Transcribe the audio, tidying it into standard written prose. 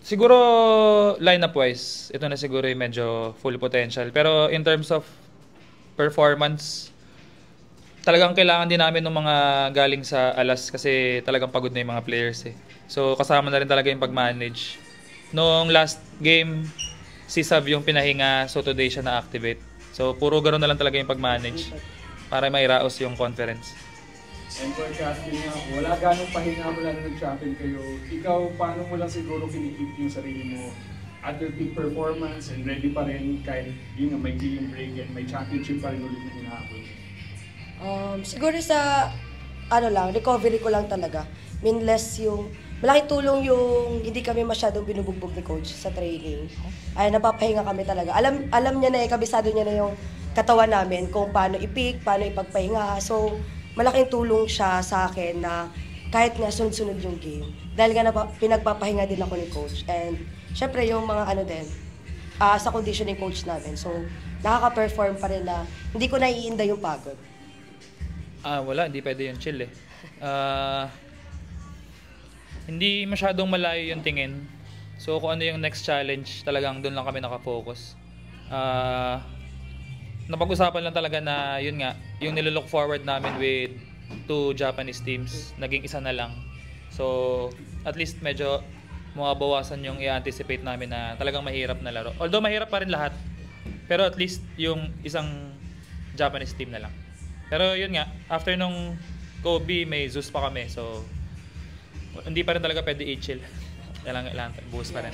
Siguro lineup wise, ito na siguro yung medyo full potential. Pero in terms of performance, talagang kailangan din namin ng mga galing sa alas kasi talagang pagod na yung mga players eh. So kasama na rin talaga yung pag-manage. Noong last game, si Sav yung pinahinga, so today siya na-activate. So puro ganoon na lang talaga yung pag-manage para mairaos yung conference. And for Catherine nga, wala ganong pahinga mo lang nag-champion kayo. Ikaw, paano mo lang siguro kinikip yung sarili mo at your peak performance and ready pa rin kahit yun nga may game break and may championship pa rin ulit na hinahabol? Siguro sa recovery ko lang talaga. Less yung malaking tulong yung hindi kami masyadong binubugbog ni coach sa training. Ay napapahinga kami talaga. Alam niya na kabisado niya na yung katawan namin kung paano i-pick, paano ipagpahinga. So malaking tulong siya sa akin na kahit nga sunod-sunod yung game. Dahil nga pinagpapahinga din ako ni coach. And syempre yung mga sa conditioning coach namin. So nakaka-perform pa rin na hindi ko naiinda yung pagod. Wala, hindi pwede yung chill eh. Hindi masyadong malayo yung tingin. So kung ano yung next challenge, talagang doon lang kami nakafocus. Napag-usapan lang talaga na yun nga, yung nilolook forward namin with 2 Japanese teams, naging isa na lang. So at least medyo mabawasan yung i-anticipate namin na talagang mahirap na laro. Although mahirap pa rin lahat, pero at least yung isang Japanese team na lang. Pero yun nga, after nung Kobe, may Zeus pa kami. So hindi pa rin talaga pwede i-chill. Kailangan buhos pa rin.